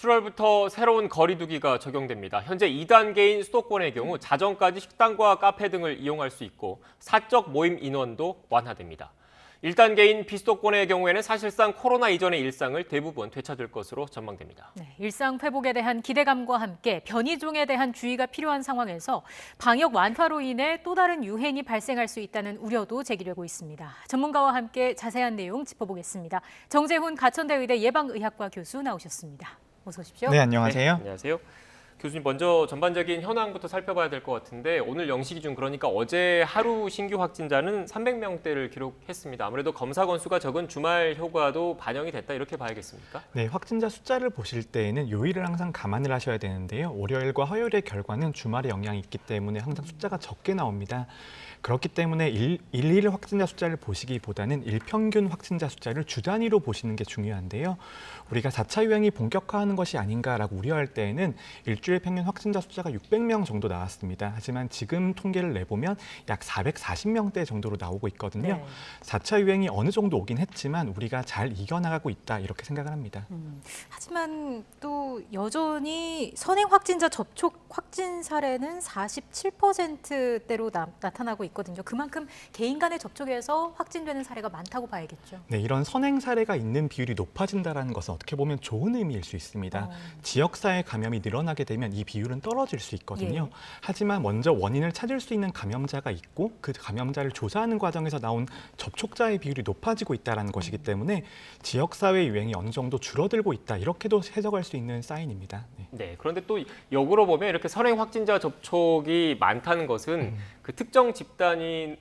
7월부터 새로운 거리두기가 적용됩니다. 현재 2단계인 수도권의 경우 자정까지 식당과 카페 등을 이용할 수 있고 사적 모임 인원도 완화됩니다. 1단계인 비수도권의 경우에는 사실상 코로나 이전의 일상을 대부분 되찾을 것으로 전망됩니다. 네, 일상 회복에 대한 기대감과 함께 변이종에 대한 주의가 필요한 상황에서 방역 완화로 인해 또 다른 유행이 발생할 수 있다는 우려도 제기되고 있습니다. 전문가와 함께 자세한 내용 짚어보겠습니다. 정재훈 가천대의대 예방의학과 교수 나오셨습니다. 어서 오십시오. 네, 안녕하세요. 네, 안녕하세요. 교수님, 먼저 전반적인 현황부터 살펴봐야 될 것 같은데 오늘 0시 기준 그러니까 어제 하루 신규 확진자는 300명대를 기록했습니다. 아무래도 검사 건수가 적은 주말 효과도 반영이 됐다 이렇게 봐야겠습니까? 네, 확진자 숫자를 보실 때에는 요일을 항상 감안을 하셔야 되는데요. 월요일과 화요일의 결과는 주말에 영향이 있기 때문에 항상 숫자가 적게 나옵니다. 그렇기 때문에 일일 확진자 숫자를 보시기보다는 일평균 확진자 숫자를 주 단위로 보시는 게 중요한데요. 우리가 4차 유행이 본격화하는 것이 아닌가라고 우려할 때에는 일주일 평균 확진자 숫자가 600명 정도 나왔습니다. 하지만 지금 통계를 내보면 약 440명대 정도로 나오고 있거든요. 네. 4차 유행이 어느 정도 오긴 했지만 우리가 잘 이겨나가고 있다 이렇게 생각을 합니다. 하지만 또 여전히 선행 확진자 접촉 확진 사례는 47%대로 나타나고 있거든요. 그만큼 개인 간의 접촉에서 확진되는 사례가 많다고 봐야겠죠. 네, 이런 선행 사례가 있는 비율이 높아진다는 것은 어떻게 보면 좋은 의미일 수 있습니다. 지역사회 감염이 늘어나게 되면 이 비율은 떨어질 수 있거든요. 예. 하지만 먼저 원인을 찾을 수 있는 감염자가 있고 그 감염자를 조사하는 과정에서 나온 접촉자의 비율이 높아지고 있다는 것이기 때문에 지역사회 유행이 어느 정도 줄어들고 있다 이렇게도 해석할 수 있는 사인입니다. 네, 그런데 또 역으로 보면 이렇게 선행 확진자 접촉이 많다는 것은 그 특정 집단의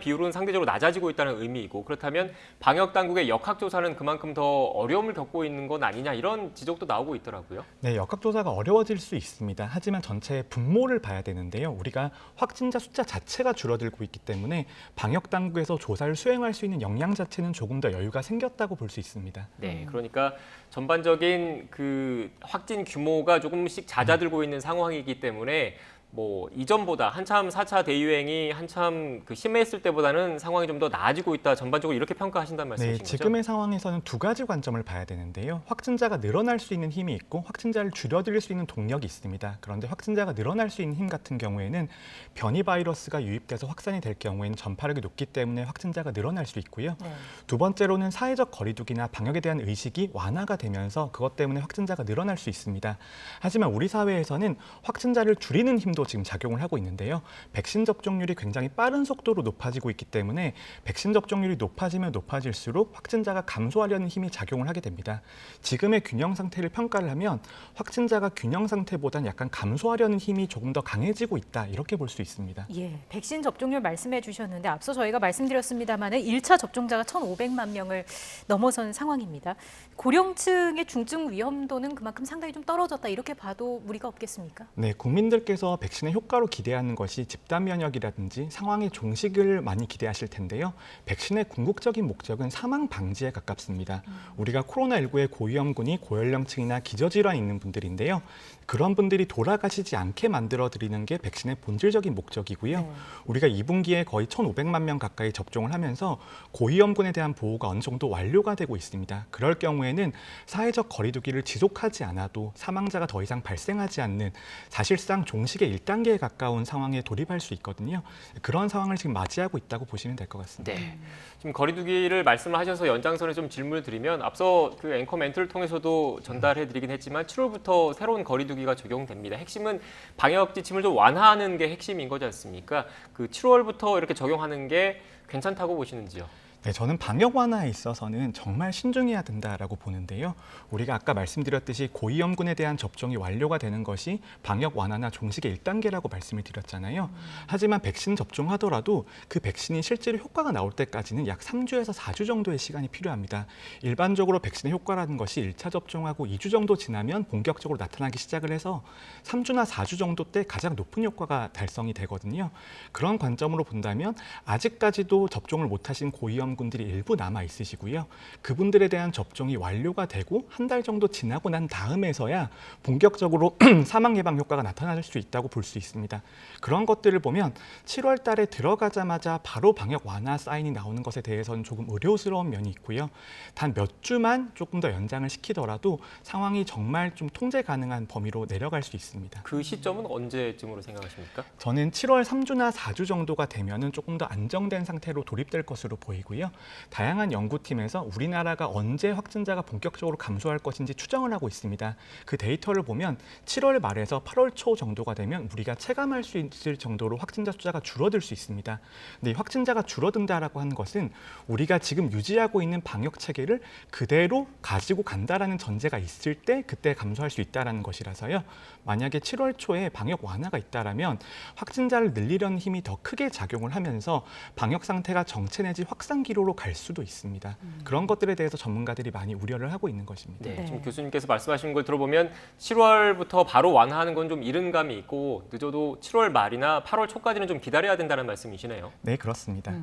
비율은 상대적으로 낮아지고 있다는 의미이고 그렇다면 방역 당국의 역학조사는 그만큼 더 어려움을 겪고 있는 건 아니냐 이런 지적도 나오고 있더라고요. 네, 역학조사가 어려워질 수 있습니다. 하지만 전체의 분모를 봐야 되는데요. 우리가 확진자 숫자 자체가 줄어들고 있기 때문에 방역 당국에서 조사를 수행할 수 있는 역량 자체는 조금 더 여유가 생겼다고 볼 수 있습니다. 네, 그러니까 전반적인 그 확진 규모가 조금씩 잦아들고 있는 상황이기 때문에 뭐 이전보다 한참 4차 대유행이 한참 그 심했을 때보다는 상황이 좀 더 나아지고 있다. 전반적으로 이렇게 평가하신다는 말씀이신 거죠? 지금의 상황에서는 두 가지 관점을 봐야 되는데요. 확진자가 늘어날 수 있는 힘이 있고 확진자를 줄여들 수 있는 동력이 있습니다. 그런데 확진자가 늘어날 수 있는 힘 같은 경우에는 변이 바이러스가 유입돼서 확산이 될 경우에는 전파력이 높기 때문에 확진자가 늘어날 수 있고요. 네. 두 번째로는 사회적 거리두기나 방역에 대한 의식이 완화가 되면서 그것 때문에 확진자가 늘어날 수 있습니다. 하지만 우리 사회에서는 확진자를 줄이는 힘도 지금 작용을 하고 있는데요. 백신 접종률이 굉장히 빠른 속도로 높아지고 있기 때문에 백신 접종률이 높아지면 높아질수록 확진자가 감소하려는 힘이 작용을 하게 됩니다. 지금의 균형 상태를 평가를 하면 확진자가 균형 상태보다는 약간 감소하려는 힘이 조금 더 강해지고 있다 이렇게 볼 수 있습니다. 예, 백신 접종률 말씀해 주셨는데 앞서 저희가 말씀드렸습니다마는 1차 접종자가 1,500만 명을 넘어선 상황입니다. 고령층의 중증 위험도는 그만큼 상당히 좀 떨어졌다 이렇게 봐도 무리가 없겠습니까? 네, 국민들께서 백신의 효과로 기대하는 것이 집단 면역이라든지 상황의 종식을 많이 기대하실 텐데요. 백신의 궁극적인 목적은 사망 방지에 가깝습니다. 우리가 코로나19의 고위험군이 고연령층이나 기저질환이 있는 분들인데요. 그런 분들이 돌아가시지 않게 만들어드리는 게 백신의 본질적인 목적이고요. 우리가 2분기에 거의 1,500만 명 가까이 접종을 하면서 고위험군에 대한 보호가 어느 정도 완료가 되고 있습니다. 그럴 경우에는 사회적 거리두기를 지속하지 않아도 사망자가 더 이상 발생하지 않는 사실상 종식의 1단계에 가까운 상황에 돌입할 수 있거든요. 그런 상황을 지금 맞이하고 있다고 보시면 될 것 같습니다. 네. 지금 거리두기를 말씀을 하셔서 연장선에 좀 질문을 드리면 앞서 그 앵커 멘트를 통해서도 전달해 드리긴 했지만 7월부터 새로운 거리두기가 적용됩니다. 핵심은 방역 지침을 좀 완화하는 게 핵심인 거지 않습니까? 그 7월부터 이렇게 적용하는 게 괜찮다고 보시는지요? 네, 저는 방역 완화에 있어서는 정말 신중해야 된다라고 보는데요. 우리가 아까 말씀드렸듯이 고위험군에 대한 접종이 완료가 되는 것이 방역 완화나 종식의 1단계라고 말씀을 드렸잖아요. 하지만 백신 접종하더라도 그 백신이 실제로 효과가 나올 때까지는 약 3주에서 4주 정도의 시간이 필요합니다. 일반적으로 백신의 효과라는 것이 1차 접종하고 2주 정도 지나면 본격적으로 나타나기 시작을 해서 3주나 4주 정도 때 가장 높은 효과가 달성이 되거든요. 그런 관점으로 본다면 아직까지도 접종을 못하신 고위험 분들이 일부 남아 있으시고요. 그분들에 대한 접종이 완료가 되고 한 달 정도 지나고 난 다음에서야 본격적으로 사망 예방 효과가 나타날 수 있다고 볼 수 있습니다. 그런 것들을 보면 7월 달에 들어가자마자 바로 방역 완화 사인이 나오는 것에 대해서는 조금 의료스러운 면이 있고요. 단 몇 주만 조금 더 연장을 시키더라도 상황이 정말 좀 통제 가능한 범위로 내려갈 수 있습니다. 그 시점은 언제쯤으로 생각하십니까? 저는 7월 3주나 4주 정도가 되면은 조금 더 안정된 상태로 돌입될 것으로 보이고요. 다양한 연구팀에서 우리나라가 언제 확진자가 본격적으로 감소할 것인지 추정을 하고 있습니다. 그 데이터를 보면 7월 말에서 8월 초 정도가 되면 우리가 체감할 수 있을 정도로 확진자 숫자가 줄어들 수 있습니다. 근데 이 확진자가 줄어든다라고 하는 것은 우리가 지금 유지하고 있는 방역 체계를 그대로 가지고 간다라는 전제가 있을 때 그때 감소할 수 있다라는 것이라서요. 만약에 7월 초에 방역 완화가 있다라면 확진자를 늘리려는 힘이 더 크게 작용을 하면서 방역 상태가 정체 내지 확산 기로로 갈 수도 있습니다. 그런 것들에 대해서 전문가들이 많이 우려를 하고 있는 것입니다. 네, 네. 지금 교수님께서 말씀하신 걸 들어보면 7월부터 바로 완화하는 건 좀 이른 감이 있고 늦어도 7월 말이나 8월 초까지는 좀 기다려야 된다는 말씀이시네요. 네, 그렇습니다.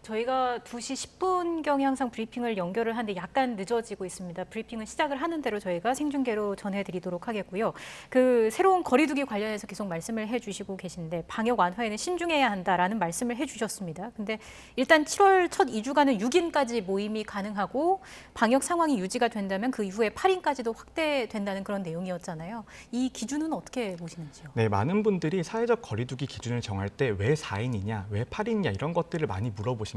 저희가 2시 10분경에 항상 브리핑을 연결을 하는데 약간 늦어지고 있습니다. 브리핑을 시작을 하는 대로 저희가 생중계로 전해드리도록 하겠고요. 그 새로운 거리두기 관련해서 계속 말씀을 해주시고 계신데 방역 완화에는 신중해야 한다라는 말씀을 해주셨습니다. 근데 일단 7월 첫 2주간은 6인까지 모임이 가능하고 방역 상황이 유지가 된다면 그 이후에 8인까지도 확대된다는 그런 내용이었잖아요. 이 기준은 어떻게 보시는지요? 네, 많은 분들이 사회적 거리두기 기준을 정할 때 왜 4인이냐, 왜 8인이냐 이런 것들을 많이 물어보십니다.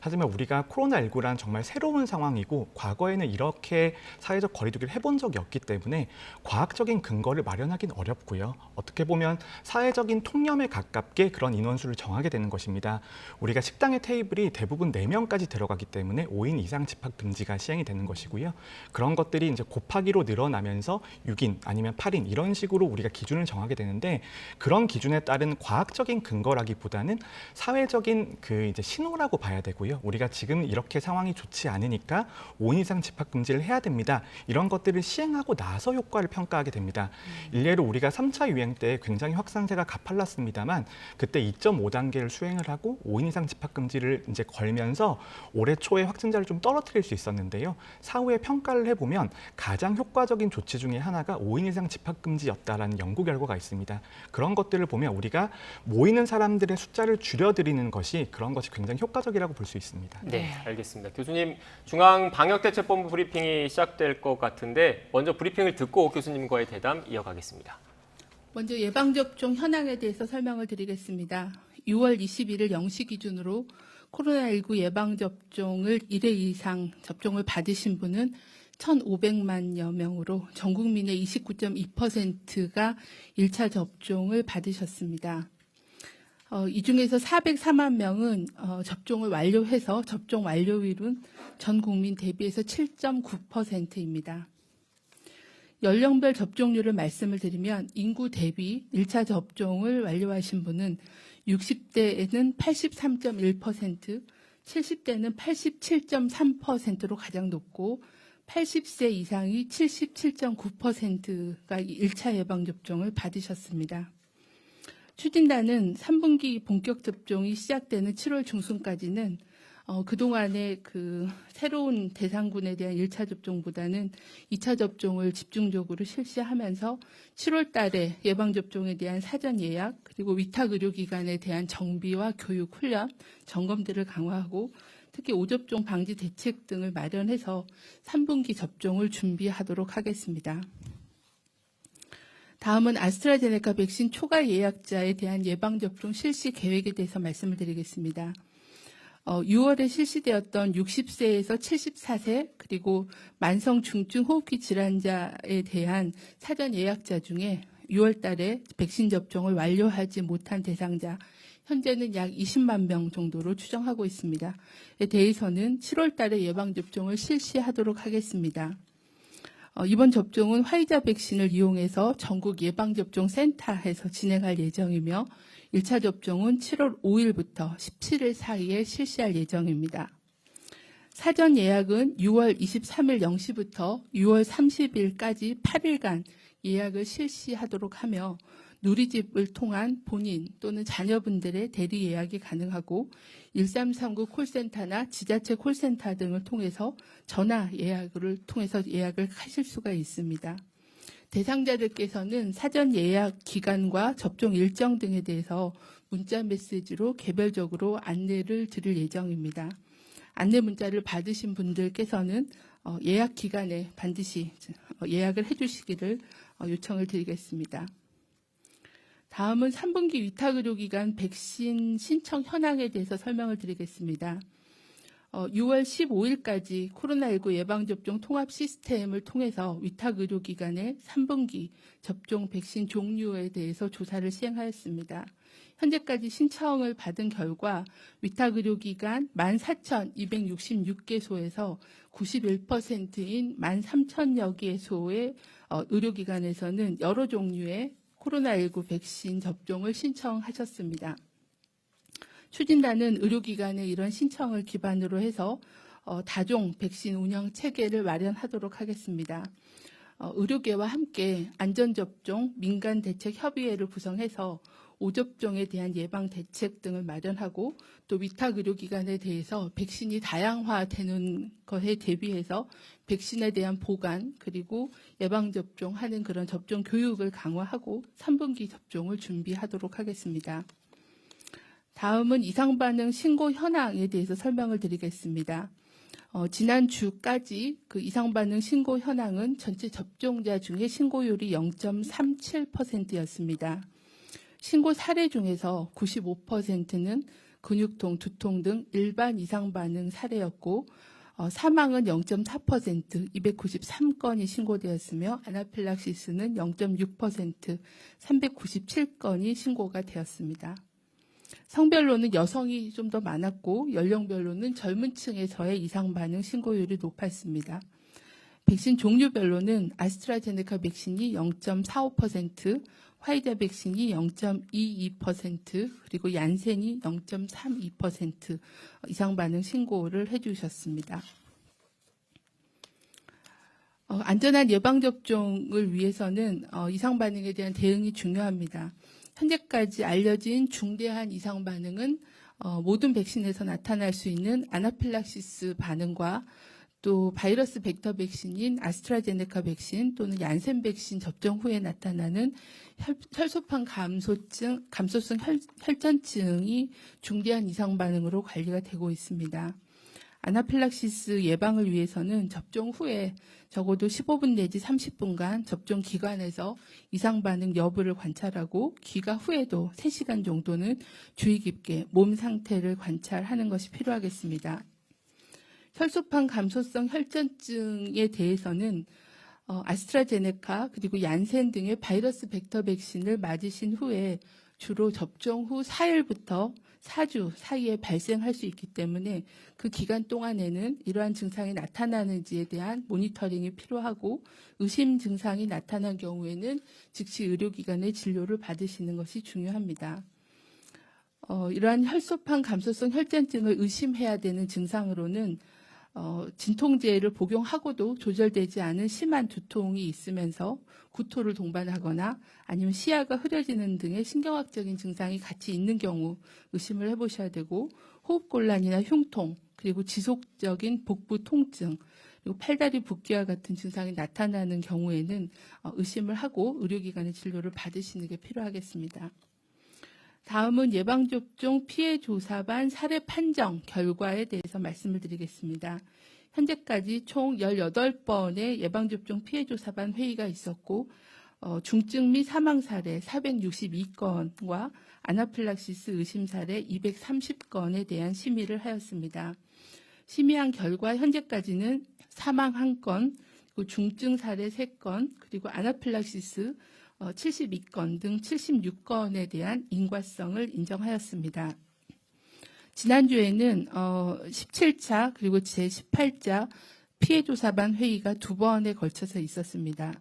하지만 우리가 코로나19란 정말 새로운 상황이고 과거에는 이렇게 사회적 거리두기를 해본 적이 없기 때문에 과학적인 근거를 마련하기는 어렵고요. 어떻게 보면 사회적인 통념에 가깝게 그런 인원수를 정하게 되는 것입니다. 우리가 식당의 테이블이 대부분 4명까지 들어가기 때문에 5인 이상 집합 금지가 시행이 되는 것이고요. 그런 것들이 이제 곱하기로 늘어나면서 6인 아니면 8인 이런 식으로 우리가 기준을 정하게 되는데 그런 기준에 따른 과학적인 근거라기보다는 사회적인 그 이제 신호라고 봐야 되고요. 우리가 지금 이렇게 상황이 좋지 않으니까 5인 이상 집합 금지를 해야 됩니다. 이런 것들을 시행하고 나서 효과를 평가하게 됩니다. 일례로 우리가 3차 유행 때 굉장히 확산세가 가팔랐습니다만 그때 2.5단계를 수행을 하고 5인 이상 집합 금지를 이제 걸면서 올해 초에 확진자를 좀 떨어뜨릴 수 있었는데요. 사후에 평가를 해보면 가장 효과적인 조치 중에 하나가 5인 이상 집합 금지였다라는 연구 결과가 있습니다. 그런 것들을 보면 우리가 모이는 사람들의 숫자를 줄여드리는 것이 그런 것이 굉장히 효과적이라고 볼 수 있습니다. 네, 알겠습니다. 교수님, 중앙방역대책본부 브리핑이 시작될 것 같은데 먼저 브리핑을 듣고 교수님과의 대담 이어가겠습니다. 먼저 예방접종 현황에 대해서 설명을 드리겠습니다. 6월 21일 0시 기준으로 코로나19 예방접종을 1회 이상 접종을 받으신 분은 1,500만여 명으로 전 국민의 29.2%가 1차 접종을 받으셨습니다. 이 중에서 404만 명은 접종을 완료해서 접종 완료율은 전 국민 대비해서 7.9%입니다. 연령별 접종률을 말씀을 드리면 인구 대비 1차 접종을 완료하신 분은 60대에는 83.1%, 70대는 87.3%로 가장 높고 80세 이상이 77.9%가 1차 예방접종을 받으셨습니다. 추진단은 3분기 본격 접종이 시작되는 7월 중순까지는 그동안의 그 새로운 대상군에 대한 1차 접종보다는 2차 접종을 집중적으로 실시하면서 7월 달에 예방접종에 대한 사전 예약 그리고 위탁 의료기관에 대한 정비와 교육, 훈련, 점검들을 강화하고 특히 오접종 방지 대책 등을 마련해서 3분기 접종을 준비하도록 하겠습니다. 다음은 아스트라제네카 백신 초과 예약자에 대한 예방접종 실시 계획에 대해서 말씀을 드리겠습니다. 6월에 실시되었던 60세에서 74세 그리고 만성 중증 호흡기 질환자에 대한 사전 예약자 중에 6월 달에 백신 접종을 완료하지 못한 대상자 현재는 약 20만 명 정도로 추정하고 있습니다. 에 대해서는 7월 달에 예방접종을 실시하도록 하겠습니다. 이번 접종은 화이자 백신을 이용해서 전국 예방접종센터에서 진행할 예정이며 1차 접종은 7월 5일부터 17일 사이에 실시할 예정입니다. 사전 예약은 6월 23일 0시부터 6월 30일까지 8일간 예약을 실시하도록 하며 누리집을 통한 본인 또는 자녀분들의 대리 예약이 가능하고 1339 콜센터나 지자체 콜센터 등을 통해서 전화 예약을 통해서 예약을 하실 수가 있습니다. 대상자들께서는 사전 예약 기간과 접종 일정 등에 대해서 문자 메시지로 개별적으로 안내를 드릴 예정입니다. 안내 문자를 받으신 분들께서는 예약 기간에 반드시 예약을 해주시기를 요청을 드리겠습니다. 다음은 3분기 위탁의료기관 백신 신청 현황에 대해서 설명을 드리겠습니다. 6월 15일까지 코로나19 예방접종 통합 시스템을 통해서 위탁의료기관의 3분기 접종 백신 종류에 대해서 조사를 시행하였습니다. 현재까지 신청을 받은 결과 위탁의료기관 14,266개소에서 91%인 13,000여 개소의 의료기관에서는 여러 종류의 코로나19 백신 접종을 신청하셨습니다. 추진단은 의료기관의 이런 신청을 기반으로 해서 다종 백신 운영 체계를 마련하도록 하겠습니다. 의료계와 함께 안전접종 민간대책협의회를 구성해서 오접종에 대한 예방 대책 등을 마련하고 또 위탁 의료기관에 대해서 백신이 다양화되는 것에 대비해서 백신에 대한 보관 그리고 예방접종하는 그런 접종 교육을 강화하고 3분기 접종을 준비하도록 하겠습니다. 다음은 이상반응 신고 현황에 대해서 설명을 드리겠습니다. 지난주까지 그 이상반응 신고 현황은 전체 접종자 중에 신고율이 0.37%였습니다. 신고 사례 중에서 95%는 근육통, 두통 등 일반 이상반응 사례였고 사망은 0.4%, 293건이 신고되었으며 아나필락시스는 0.6%, 397건이 신고가 되었습니다. 성별로는 여성이 좀 더 많았고 연령별로는 젊은 층에서의 이상반응 신고율이 높았습니다. 백신 종류별로는 아스트라제네카 백신이 0.45%, 화이자 백신이 0.22%, 그리고 얀센이 0.32% 이상반응 신고를 해주셨습니다. 안전한 예방접종을 위해서는 이상반응에 대한 대응이 중요합니다. 현재까지 알려진 중대한 이상반응은 모든 백신에서 나타날 수 있는 아나필락시스 반응과 또 바이러스 벡터 백신인 아스트라제네카 백신 또는 얀센 백신 접종 후에 나타나는 혈소판 감소성 혈전증이 중대한 이상 반응으로 관리가 되고 있습니다. 아나필락시스 예방을 위해서는 접종 후에 적어도 15분 내지 30분간 접종 기관에서 이상 반응 여부를 관찰하고 귀가 후에도 3시간 정도는 주의 깊게 몸 상태를 관찰하는 것이 필요하겠습니다. 혈소판 감소성 혈전증에 대해서는 아스트라제네카 그리고 얀센 등의 바이러스 벡터 백신을 맞으신 후에 주로 접종 후 4일부터 4주 사이에 발생할 수 있기 때문에 그 기간 동안에는 이러한 증상이 나타나는지에 대한 모니터링이 필요하고 의심 증상이 나타난 경우에는 즉시 의료기관의 진료를 받으시는 것이 중요합니다. 이러한 혈소판 감소성 혈전증을 의심해야 되는 증상으로는 진통제를 복용하고도 조절되지 않은 심한 두통이 있으면서 구토를 동반하거나 아니면 시야가 흐려지는 등의 신경학적인 증상이 같이 있는 경우 의심을 해보셔야 되고 호흡곤란이나 흉통 그리고 지속적인 복부 통증 그리고 팔다리 붓기와 같은 증상이 나타나는 경우에는 의심을 하고 의료기관의 진료를 받으시는 게 필요하겠습니다. 다음은 예방접종 피해조사반 사례 판정 결과에 대해서 말씀을 드리겠습니다. 현재까지 총 18번의 예방접종 피해조사반 회의가 있었고 중증 및 사망 사례 462건과 아나필락시스 의심 사례 230건에 대한 심의를 하였습니다. 심의한 결과 현재까지는 사망 1건, 그리고 중증 사례 3건, 그리고 아나필락시스 72건 등 76건에 대한 인과성을 인정하였습니다. 지난주에는 17차 그리고 제18차 피해조사반 회의가 2번에 걸쳐서 있었습니다.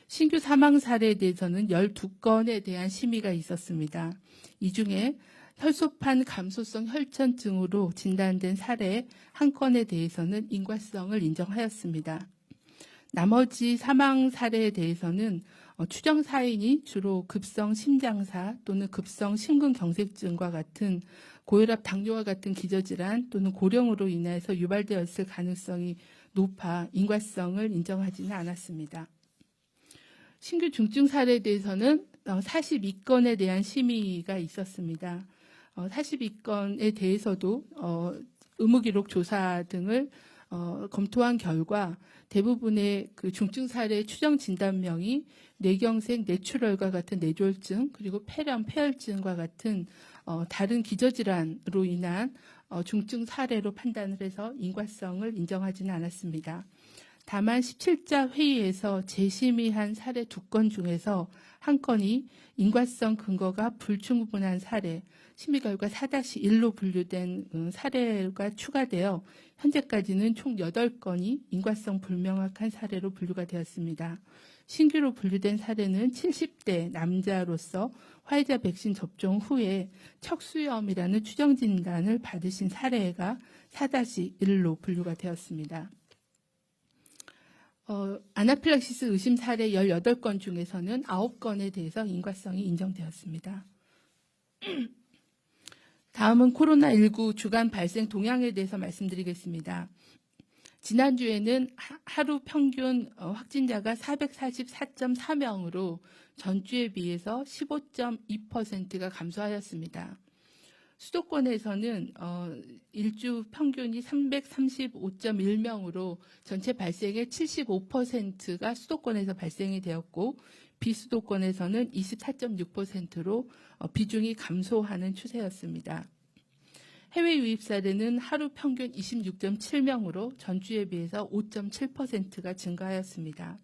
신규 사망 사례에 대해서는 12건에 대한 심의가 있었습니다. 이 중에 혈소판 감소성 혈전증으로 진단된 사례 1건에 대해서는 인과성을 인정하였습니다. 나머지 사망 사례에 대해서는 추정 사인이 주로 급성 심장사 또는 급성 심근경색증과 같은 고혈압, 당뇨와 같은 기저질환 또는 고령으로 인해서 유발되었을 가능성이 높아 인과성을 인정하지는 않았습니다. 신규 중증 사례에 대해서는 42건에 대한 심의가 있었습니다. 42건에 대해서도 의무기록 조사 등을 검토한 결과 대부분의 그 중증 사례 추정 진단명이 뇌경색, 뇌출혈과 같은 뇌졸중, 그리고 폐렴, 폐혈증과 같은 다른 기저질환으로 인한 중증 사례로 판단을 해서 인과성을 인정하지는 않았습니다. 다만 17자 회의에서 재심의한 사례 2건 중에서 한 건이 인과성 근거가 불충분한 사례, 심의 결과 4-1로 분류된 사례가 추가되어 현재까지는 총 8건이 인과성 불명확한 사례로 분류가 되었습니다. 신규로 분류된 사례는 70대 남자로서 화이자 백신 접종 후에 척수염이라는 추정 진단을 받으신 사례가 4-1로 분류가 되었습니다. 아나필락시스 의심 사례 18건 중에서는 9건에 대해서 인과성이 인정되었습니다. 다음은 코로나19 주간 발생 동향에 대해서 말씀드리겠습니다. 지난주에는 하루 평균 확진자가 444.4명으로 전주에 비해서 15.2%가 감소하였습니다. 수도권에서는 일주 평균이 335.1명으로 전체 발생의 75%가 수도권에서 발생이 되었고 비수도권에서는 24.6%로 비중이 감소하는 추세였습니다. 해외 유입 사례는 하루 평균 26.7명으로 전주에 비해서 5.7%가 증가하였습니다.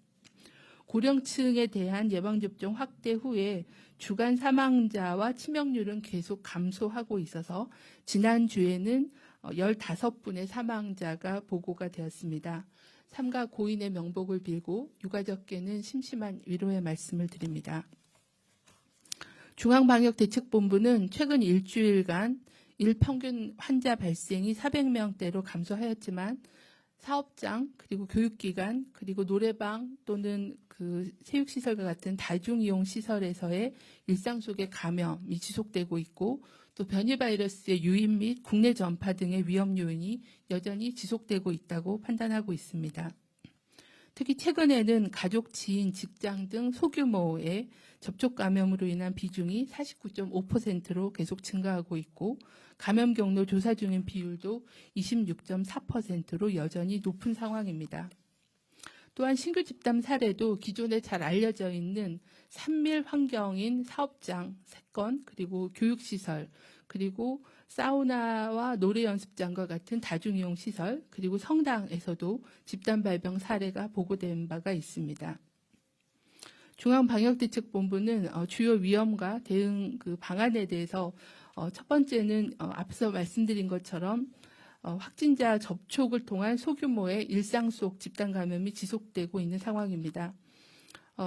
고령층에 대한 예방접종 확대 후에 주간 사망자와 치명률은 계속 감소하고 있어서 지난주에는 15분의 사망자가 보고가 되었습니다. 삼가 고인의 명복을 빌고 유가족께는 심심한 위로의 말씀을 드립니다. 중앙방역대책본부는 최근 일주일간 일평균 환자 발생이 400명대로 감소하였지만 사업장 그리고 교육기관 그리고 노래방 또는 그 체육시설과 같은 다중이용 시설에서의 일상 속의 감염이 지속되고 있고 또 변이 바이러스의 유입 및 국내 전파 등의 위험 요인이 여전히 지속되고 있다고 판단하고 있습니다. 특히 최근에는 가족, 지인, 직장 등 소규모의 접촉 감염으로 인한 비중이 49.5%로 계속 증가하고 있고 감염 경로 조사 중인 비율도 26.4%로 여전히 높은 상황입니다. 또한 신규 집단 사례도 기존에 잘 알려져 있는 산밀 환경인 사업장 3건, 그리고 교육시설, 그리고 사우나와 노래 연습장과 같은 다중이용 시설, 그리고 성당에서도 집단 발병 사례가 보고된 바가 있습니다. 중앙방역대책본부는 주요 위험과 대응 방안에 대해서 첫 번째는 앞서 말씀드린 것처럼 확진자 접촉을 통한 소규모의 일상 속 집단 감염이 지속되고 있는 상황입니다.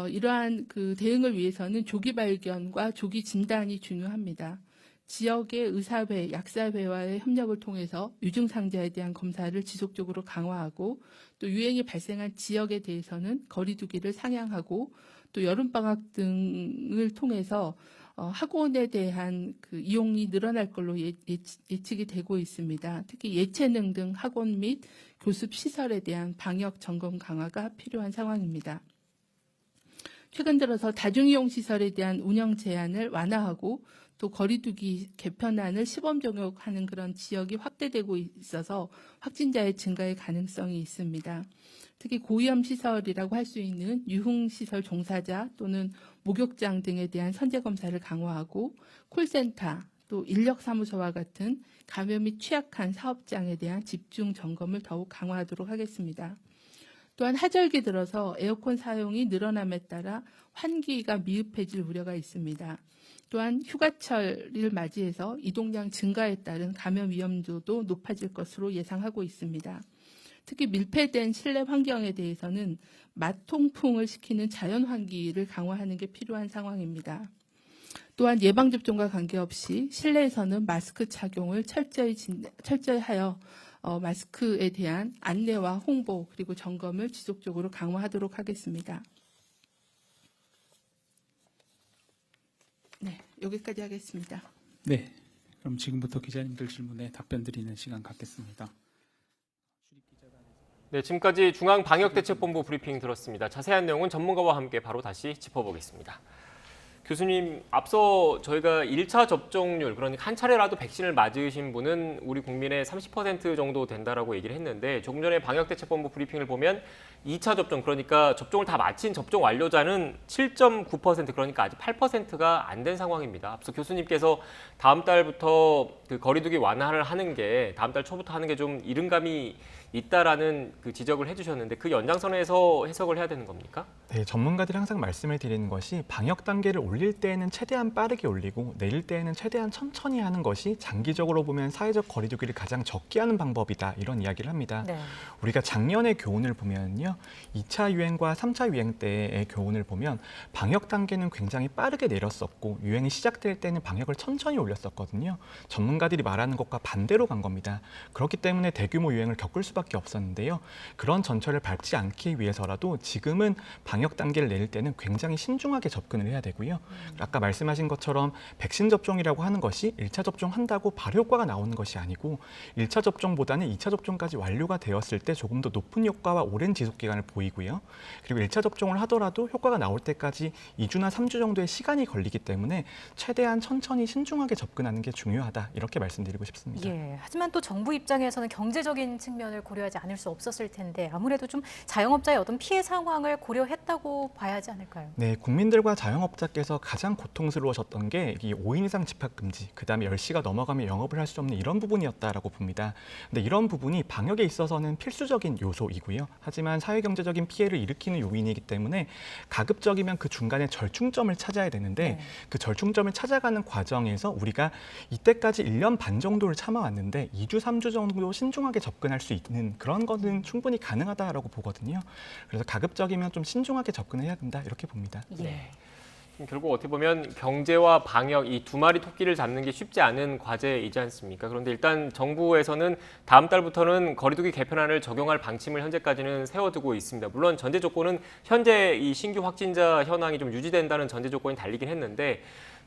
이러한 대응을 위해서는 조기 발견과 조기 진단이 중요합니다. 지역의 의사회, 약사회와의 협력을 통해서 유증상자에 대한 검사를 지속적으로 강화하고 또 유행이 발생한 지역에 대해서는 거리 두기를 상향하고 또 여름방학 등을 통해서 학원에 대한 이용이 늘어날 걸로 예측이 되고 있습니다. 특히 예체능 등 학원 및 교습 시설에 대한 방역 점검 강화가 필요한 상황입니다. 최근 들어서 다중이용 시설에 대한 운영 제한을 완화하고 또 거리두기 개편안을 시범 적용하는 그런 지역이 확대되고 있어서 확진자의 증가의 가능성이 있습니다. 특히 고위험 시설이라고 할 수 있는 유흥시설 종사자 또는 목욕장 등에 대한 선제 검사를 강화하고 콜센터 또 인력사무소와 같은 감염이 취약한 사업장에 대한 집중 점검을 더욱 강화하도록 하겠습니다. 또한 하절기 들어서 에어컨 사용이 늘어남에 따라 환기가 미흡해질 우려가 있습니다. 또한 휴가철을 맞이해서 이동량 증가에 따른 감염 위험도도 높아질 것으로 예상하고 있습니다. 특히 밀폐된 실내 환경에 대해서는 맛통풍을 시키는 자연 환기를 강화하는 게 필요한 상황입니다. 또한 예방접종과 관계없이 실내에서는 마스크 착용을 철저히 하여 마스크에 대한 안내와 홍보 그리고 점검을 지속적으로 강화하도록 하겠습니다. 여기까지 하겠습니다. 네, 그럼 지금부터 기자님들 질문에 답변 드리는 시간 갖겠습니다. 네, 지금까지 중앙방역대책본부 브리핑 들었습니다. 자세한 내용은 전문가와 함께 바로 다시 짚어보겠습니다. 교수님, 앞서 저희가 1차 접종률, 그러니까 한 차례라도 백신을 맞으신 분은 우리 국민의 30% 정도 된다라고 얘기를 했는데 조금 전에 방역대책본부 브리핑을 보면 2차 접종, 그러니까 접종을 다 마친 접종 완료자는 7.9%, 그러니까 아직 8%가 안 된 상황입니다. 앞서 교수님께서 다음 달부터 그 거리두기 완화를 하는 게, 다음 달 초부터 하는 게 좀 이른 감이 있다라는 그 지적을 해주셨는데 그 연장선에서 해석을 해야 되는 겁니까? 네, 전문가들이 항상 말씀을 드리는 것이 방역 단계를 올릴 때에는 최대한 빠르게 올리고 내릴 때에는 최대한 천천히 하는 것이 장기적으로 보면 사회적 거리두기를 가장 적게 하는 방법이다, 이런 이야기를 합니다. 네. 우리가 작년의 교훈을 보면요, 2차 유행과 3차 유행 때의 교훈을 보면 방역 단계는 굉장히 빠르게 내렸었고 유행이 시작될 때는 방역을 천천히 올렸었거든요. 전문가들이 말하는 것과 반대로 간 겁니다. 그렇기 때문에 대규모 유행을 겪을 수밖에 없었는데요. 그런 전철을 밟지 않기 위해서라도 지금은 방역 단계를 내릴 때는 굉장히 신중하게 접근을 해야 되고요. 아까 말씀하신 것처럼 백신 접종이라고 하는 것이 1차 접종한다고 바로 효과가 나오는 것이 아니고 1차 접종보다는 2차 접종까지 완료가 되었을 때 조금 더 높은 효과와 오랜 지속 기간을 보이고요. 그리고 1차 접종을 하더라도 효과가 나올 때까지 2주나 3주 정도의 시간이 걸리기 때문에 최대한 천천히 신중하게 접근하는 게 중요하다, 이렇게 말씀드리고 싶습니다. 예. 하지만 또 정부 입장에서는 경제적인 측면을 고려하지 않을 수 없었을 텐데 아무래도 좀 자영업자의 어떤 피해 상황을 고려했다고 봐야 하지 않을까요? 네, 국민들과 자영업자께서 가장 고통스러우셨던 게 이 5인 이상 집합 금지, 그다음에 10시가 넘어가면 영업을 할 수 없는 이런 부분이었다라고 봅니다. 근데 이런 부분이 방역에 있어서는 필수적인 요소이고요. 하지만 사회경제적인 피해를 일으키는 요인이기 때문에 가급적이면 그 중간에 절충점을 찾아야 되는데 그 절충점을 찾아가는 과정에서 우리가 이때까지 1년 반 정도를 참아왔는데 2주, 3주 정도 신중하게 접근할 수 있는 그런 것은 충분히 가능하다라고 보거든요. 그래서 가급적이면 좀 신중하게 접근을 해야 된다, 이렇게 봅니다. 예. 결국 어떻게 보면 경제와 방역, 이 두 마리 토끼를 잡는 게 쉽지 않은 과제이지 않습니까? 그런데 일단 정부에서는 다음 달부터는 거리두기 개편안을 적용할 방침을 현재까지는 세워두고 있습니다. 물론 전제 조건은 현재 이 신규 확진자 현황이 좀 유지된다는 전제 조건이 달리긴 했는데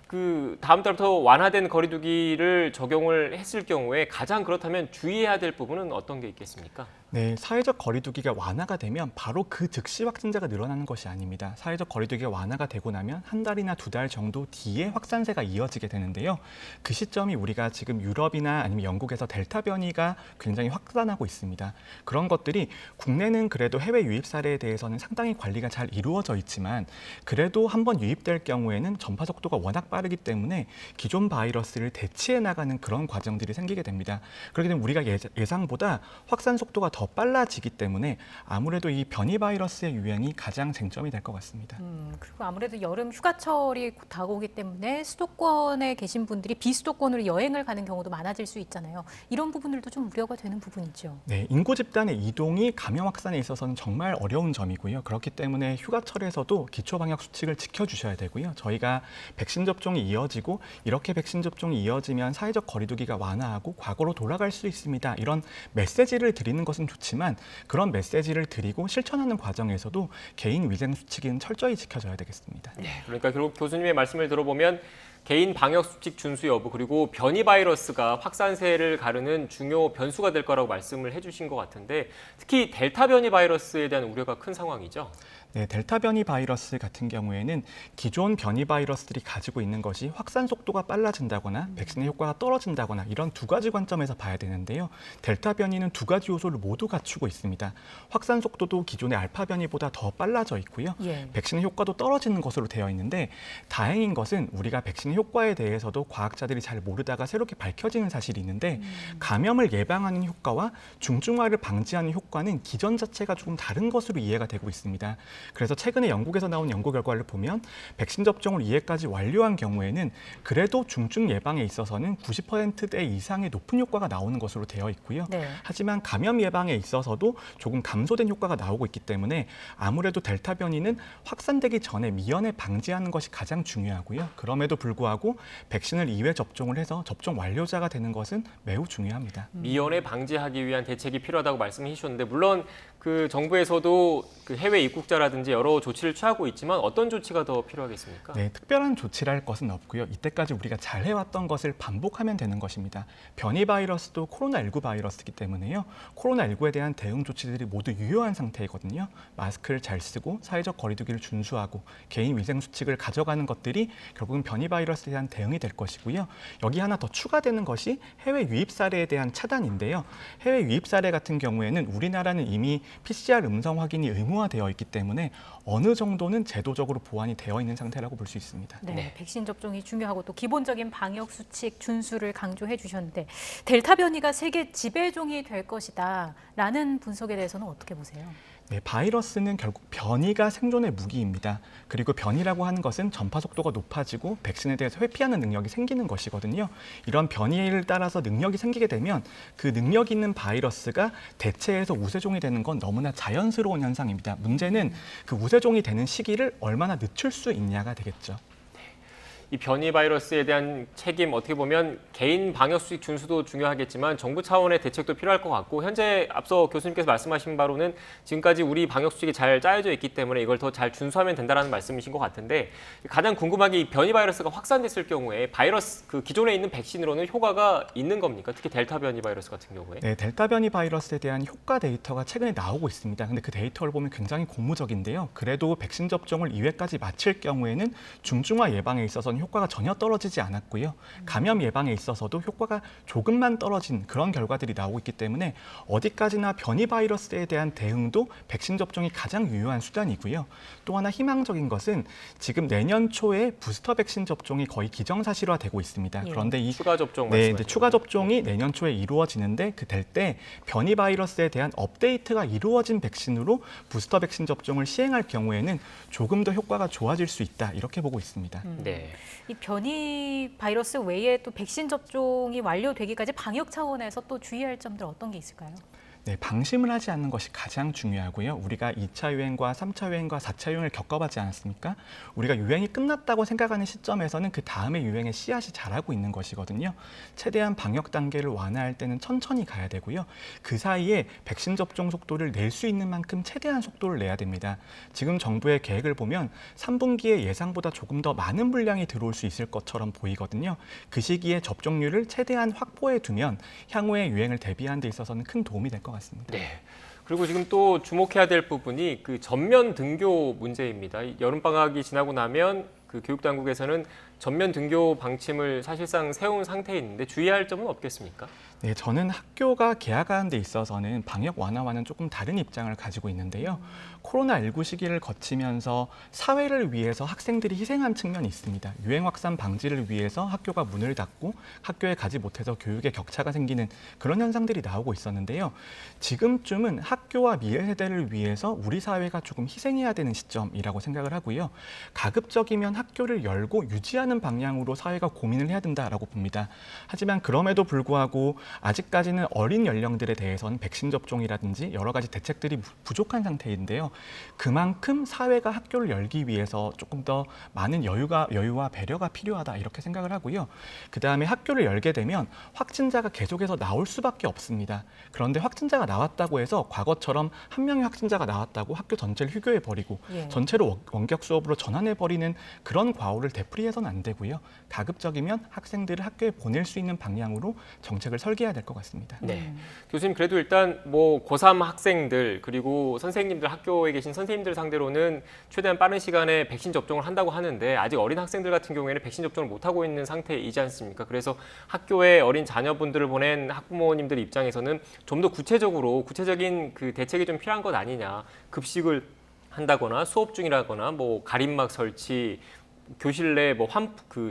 그 다음 달부터 완화된 거리두기를 적용을 했을 경우에 가장 그렇다면 주의해야 될 부분은 어떤 게 있겠습니까? 네, 사회적 거리두기가 완화가 되면 바로 그 즉시 확진자가 늘어나는 것이 아닙니다. 사회적 거리두기가 완화가 되고 나면 한 달이나 두 달 정도 뒤에 확산세가 이어지게 되는데요. 그 시점이 우리가 지금 유럽이나 아니면 영국에서 델타 변이가 굉장히 확산하고 있습니다. 그런 것들이 국내는 그래도 해외 유입 사례에 대해서는 상당히 관리가 잘 이루어져 있지만 그래도 한번 유입될 경우에는 전파 속도가 워낙 빠르기 때문에 기존 바이러스를 대치해 나가는 그런 과정들이 생기게 됩니다. 그렇기 때문에 우리가 예상보다 확산 속도가 더 빨라지기 때문에 아무래도 이 변이 바이러스의 유행이 가장 쟁점이 될 것 같습니다. 그리고 아무래도 여름 휴가철이 곧 다가오기 때문에 수도권에 계신 분들이 비수도권으로 여행을 가는 경우도 많아질 수 있잖아요. 이런 부분들도 좀 우려가 되는 부분이죠. 네, 인구 집단의 이동이 감염 확산에 있어서는 정말 어려운 점이고요. 그렇기 때문에 휴가철에서도 기초 방역 수칙을 지켜주셔야 되고요. 저희가 백신 접종이 이어지고 이렇게 백신 접종이 이어지면 사회적 거리두기가 완화하고 과거로 돌아갈 수 있습니다. 이런 메시지를 드리는 것은 좋지만 그런 메시지를 드리고 실천하는 과정에서도 개인 위생 수칙은 철저히 지켜져야 되겠습니다. 네, 그러니까 결국 교수님의 말씀을 들어보면 개인 방역 수칙 준수 여부 그리고 변이 바이러스가 확산세를 가르는 중요 변수가 될 거라고 말씀을 해주신 것 같은데 특히 델타 변이 바이러스에 대한 우려가 큰 상황이죠. 네, 델타 변이 바이러스 같은 경우에는 기존 변이 바이러스들이 가지고 있는 것이 확산 속도가 빨라진다거나 백신의 효과가 떨어진다거나 이런 두 가지 관점에서 봐야 되는데요. 델타 변이는 두 가지 요소를 모두 갖추고 있습니다. 확산 속도도 기존의 알파 변이보다 더 빨라져 있고요. 백신의 효과도 떨어지는 것으로 되어 있는데 다행인 것은 우리가 백신의 효과에 대해서도 과학자들이 잘 모르다가 새롭게 밝혀지는 사실이 있는데 감염을 예방하는 효과와 중증화를 방지하는 효과는 기전 자체가 조금 다른 것으로 이해가 되고 있습니다. 그래서 최근에 영국에서 나온 연구 결과를 보면 백신 접종을 2회까지 완료한 경우에는 그래도 중증 예방에 있어서는 90%대 이상의 높은 효과가 나오는 것으로 되어 있고요. 하지만 감염 예방에 있어서도 조금 감소된 효과가 나오고 있기 때문에 아무래도 델타 변이는 확산되기 전에 미연에 방지하는 것이 가장 중요하고요. 그럼에도 불구하고 백신을 2회 접종을 해서 접종 완료자가 되는 것은 매우 중요합니다. 미연에 방지하기 위한 대책이 필요하다고 말씀해 주셨는데 물론 그 정부에서도 그 해외 입국자라든지 여러 조치를 취하고 있지만 어떤 조치가 더 필요하겠습니까? 네, 특별한 조치를 할 것은 없고요. 이때까지 우리가 잘 해왔던 것을 반복하면 되는 것입니다. 변이 바이러스도 코로나19 바이러스이기 때문에요. 코로나19에 대한 대응 조치들이 모두 유효한 상태이거든요. 마스크를 잘 쓰고 사회적 거리두기를 준수하고 개인 위생 수칙을 가져가는 것들이 결국은 변이 바이러스에 대한 대응이 될 것이고요. 여기 하나 더 추가되는 것이 해외 유입 사례에 대한 차단인데요. 해외 유입 사례 같은 경우에는 우리나라는 이미 PCR 음성 확인이 의무화되어 있기 때문에 어느 정도는 제도적으로 보완이 되어 있는 상태라고 볼 수 있습니다. 네, 백신 접종이 중요하고 또 기본적인 방역 수칙 준수를 강조해 주셨는데 델타 변이가 세계 지배종이 될 것이다라는 분석에 대해서는 어떻게 보세요? 네, 바이러스는 결국 변이가 생존의 무기입니다. 그리고 변이라고 하는 것은 전파 속도가 높아지고 백신에 대해서 회피하는 능력이 생기는 것이거든요. 이런 변이를 따라서 능력이 생기게 되면 그 능력 있는 바이러스가 대체해서 우세종이 되는 건 너무나 자연스러운 현상입니다. 문제는 그 우세종이 되는 시기를 얼마나 늦출 수 있냐가 되겠죠. 이 변이 바이러스에 대한 책임 어떻게 보면 개인 방역 수칙 준수도 중요하겠지만 정부 차원의 대책도 필요할 것 같고 현재 앞서 교수님께서 말씀하신 바로는 지금까지 우리 방역 수칙이 잘 짜여져 있기 때문에 이걸 더 잘 준수하면 된다는 말씀이신 것 같은데 가장 궁금한 게 이 변이 바이러스가 확산됐을 경우에 바이러스 그 기존에 있는 백신으로는 효과가 있는 겁니까? 특히 델타 변이 바이러스 같은 경우에. 네, 델타 변이 바이러스에 대한 효과 데이터가 최근에 나오고 있습니다. 근데 그 데이터를 보면 굉장히 고무적인데요. 그래도 백신 접종을 2회까지 마칠 경우에는 중증화 예방에 있어서는 효과가 전혀 떨어지지 않았고요. 감염 예방에 있어서도 효과가 조금만 떨어진 그런 결과들이 나오고 있기 때문에 어디까지나 변이 바이러스에 대한 대응도 백신 접종이 가장 유효한 수단이고요. 또 하나 희망적인 것은 지금 내년 초에 부스터 백신 접종이 거의 기정사실화되고 있습니다. 예. 그런데 이 추가 접종 네, 말씀하시는 이제 추가 접종이 내년 초에 이루어지는데 그 될 때 변이 바이러스에 대한 업데이트가 이루어진 백신으로 부스터 백신 접종을 시행할 경우에는 조금 더 효과가 좋아질 수 있다 이렇게 보고 있습니다. 네. 이 변이 바이러스 외에 또 백신 접종이 완료되기까지 방역 차원에서 또 주의할 점들 어떤 게 있을까요? 네, 방심을 하지 않는 것이 가장 중요하고요. 우리가 2차 유행과 3차 유행과 4차 유행을 겪어봤지 않았습니까? 우리가 유행이 끝났다고 생각하는 시점에서는 그 다음에 유행의 씨앗이 자라고 있는 것이거든요. 최대한 방역 단계를 완화할 때는 천천히 가야 되고요. 그 사이에 백신 접종 속도를 낼 수 있는 만큼 최대한 속도를 내야 됩니다. 지금 정부의 계획을 보면 3분기에 예상보다 조금 더 많은 물량이 들어올 수 있을 것처럼 보이거든요. 그 시기에 접종률을 최대한 확보해 두면 향후의 유행을 대비하는 데 있어서는 큰 도움이 될 것 같습니다. 네. 그리고 지금 또 주목해야 될 부분이 그 전면 등교 문제입니다. 여름 방학이 지나고 나면 그 교육 당국에서는 전면 등교 방침을 사실상 세운 상태에 있는데 주의할 점은 없겠습니까? 네, 저는 학교가 개학하는 데 있어서는 방역 완화와는 조금 다른 입장을 가지고 있는데요. 코로나19 시기를 거치면서 사회를 위해서 학생들이 희생한 측면이 있습니다. 유행 확산 방지를 위해서 학교가 문을 닫고 학교에 가지 못해서 교육에 격차가 생기는 그런 현상들이 나오고 있었는데요. 지금쯤은 학교와 미래 세대를 위해서 우리 사회가 조금 희생해야 되는 시점이라고 생각을 하고요. 가급적이면 학교를 열고 유지하는 방향으로 사회가 고민을 해야 된다라고 봅니다. 하지만 그럼에도 불구하고 아직까지는 어린 연령들에 대해서는 백신 접종이라든지 여러 가지 대책들이 부족한 상태인데요. 그만큼 사회가 학교를 열기 위해서 조금 더 많은 여유와 배려가 필요하다 이렇게 생각을 하고요. 그다음에 학교를 열게 되면 확진자가 계속해서 나올 수밖에 없습니다. 그런데 확진자가 나왔다고 해서 과거처럼 한 명의 확진자가 나왔다고 학교 전체를 휴교해버리고 예. 전체로 원격 수업으로 전환해버리는 그런 과오를 되풀이해서는 안 되고요. 가급적이면 학생들을 학교에 보낼 수 있는 방향으로 정책을 설계해야 될 것 같습니다. 네. 교수님 그래도 일단 뭐 고3 학생들 그리고 선생님들 학교에 계신 선생님들 상대로는 최대한 빠른 시간에 백신 접종을 한다고 하는데 아직 어린 학생들 같은 경우에는 백신 접종을 못하고 있는 상태이지 않습니까? 그래서 학교에 어린 자녀분들을 보낸 학부모님들 입장에서는 좀 더 구체적인 그 대책이 좀 필요한 것 아니냐. 급식을 한다거나 수업 중이라거나 뭐 가림막 설치 교실 내 뭐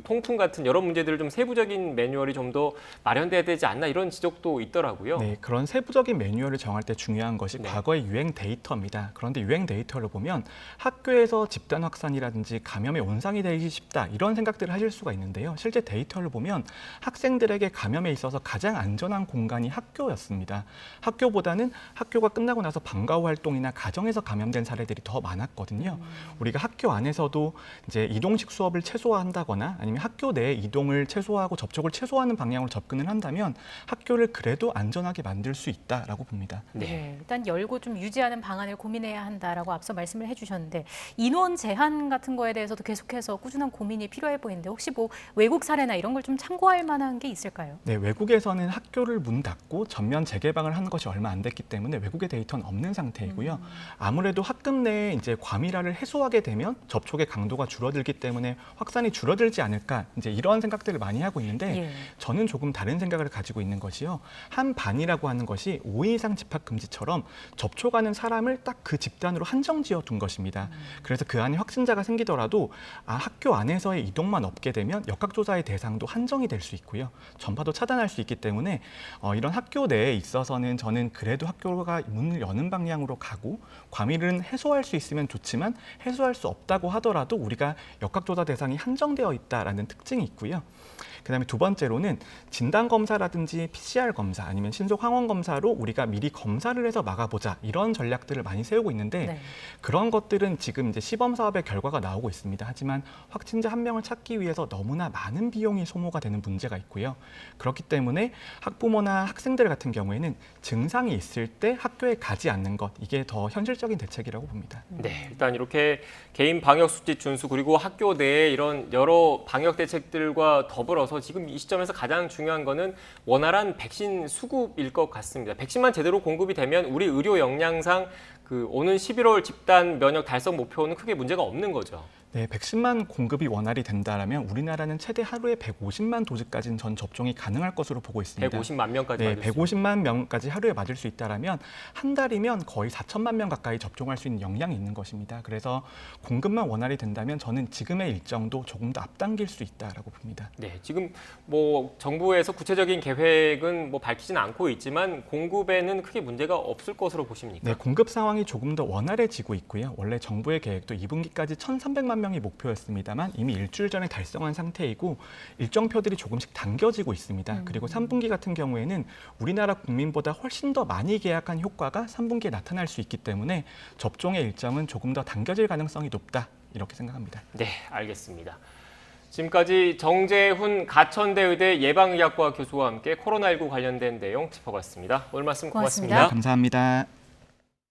통풍 같은 여러 문제들을 좀 세부적인 매뉴얼이 좀 더 마련돼야 되지 않나 이런 지적도 있더라고요. 네, 그런 세부적인 매뉴얼을 정할 때 중요한 것이 네. 과거의 유행 데이터입니다. 그런데 유행 데이터를 보면 학교에서 집단 확산이라든지 감염의 온상이 되기 쉽다 이런 생각들을 하실 수가 있는데요. 실제 데이터를 보면 학생들에게 감염에 있어서 가장 안전한 공간이 학교였습니다. 학교보다는 학교가 끝나고 나서 방과 후 활동이나 가정에서 감염된 사례들이 더 많았거든요. 우리가 학교 안에서도 이제 이동식 방정식 수업을 최소화한다거나 아니면 학교 내 이동을 최소화하고 접촉을 최소화하는 방향으로 접근을 한다면 학교를 그래도 안전하게 만들 수 있다라고 봅니다. 네, 일단 열고 좀 유지하는 방안을 고민해야 한다라고 앞서 말씀을 해주셨는데 인원 제한 같은 거에 대해서도 계속해서 꾸준한 고민이 필요해 보이는데 혹시 뭐 외국 사례나 이런 걸 좀 참고할 만한 게 있을까요? 네, 외국에서는 학교를 문 닫고 전면 재개방을 한 것이 얼마 안 됐기 때문에 외국의 데이터는 없는 상태이고요. 아무래도 학급 내에 이제 과밀화를 해소하게 되면 접촉의 강도가 줄어들기 때문에 확산이 줄어들지 않을까 이제 이런 생각들을 많이 하고 있는데 예. 저는 조금 다른 생각을 가지고 있는 것이요. 한 반이라고 하는 것이 5인 이상 집합 금지처럼 접촉하는 사람을 딱 그 집단으로 한정지어 둔 것입니다. 그래서 그 안에 확진자가 생기더라도 학교 안에서의 이동만 없게 되면 역학조사의 대상도 한정이 될 수 있고요. 전파도 차단할 수 있기 때문에 이런 학교 내에 있어서는 저는 그래도 학교가 문을 여는 방향으로 가고 과밀은 해소할 수 있으면 좋지만 해소할 수 없다고 하더라도 우리가 역학조사 대상이 한정되어 있다라는 특징이 있고요. 그다음에 두 번째로는 진단검사라든지 PCR 검사 아니면 신속 항원 검사로 우리가 미리 검사를 해서 막아보자 이런 전략들을 많이 세우고 있는데 네. 그런 것들은 지금 이제 시범 사업의 결과가 나오고 있습니다. 하지만 확진자 한 명을 찾기 위해서 너무나 많은 비용이 소모가 되는 문제가 있고요. 그렇기 때문에 학부모나 학생들 같은 경우에는 증상이 있을 때 학교에 가지 않는 것 이게 더 현실적인 대책이라고 봅니다. 네, 일단 이렇게 개인 방역 수칙 준수 그리고 학교 내에 이런 여러 방역 대책들과 더불어서 지금 이 시점에서 가장 중요한 거는 원활한 백신 수급일 것 같습니다. 백신만 제대로 공급이 되면 우리 의료 역량상 그 오는 11월 집단 면역 달성 목표는 크게 문제가 없는 거죠. 네, 백신만 공급이 원활히 된다면 우리나라는 최대 하루에 150만 도즈까지는 전 접종이 가능할 것으로 보고 있습니다. 150만 명까지 네, 맞을 수 150만 명까지 하루에 맞을 수 있다라면 한 달이면 거의 4천만 명 가까이 접종할 수 있는 역량이 있는 것입니다. 그래서 공급만 원활히 된다면 저는 지금의 일정도 조금 더 앞당길 수 있다라고 봅니다. 네, 지금 뭐 정부에서 구체적인 계획은 뭐 밝히지는 않고 있지만 공급에는 크게 문제가 없을 것으로 보십니까? 네, 공급 상황이 조금 더 원활해지고 있고요. 원래 정부의 계획도 2분기까지 1,300만 명이 목표였습니다만 이미 일주일 전에 달성한 상태이고 일정표들이 조금씩 당겨지고 있습니다. 그리고 3분기 같은 경우에는 우리나라 국민보다 훨씬 더 많이 계약한 효과가 3분기에 나타날 수 있기 때문에 접종의 일정은 조금 더 당겨질 가능성이 높다 이렇게 생각합니다. 네, 알겠습니다. 지금까지 정재훈 가천대 의대 예방의학과 교수와 함께 코로나19 관련된 내용 짚어봤습니다. 오늘 말씀 고맙습니다. 고맙습니다. 감사합니다.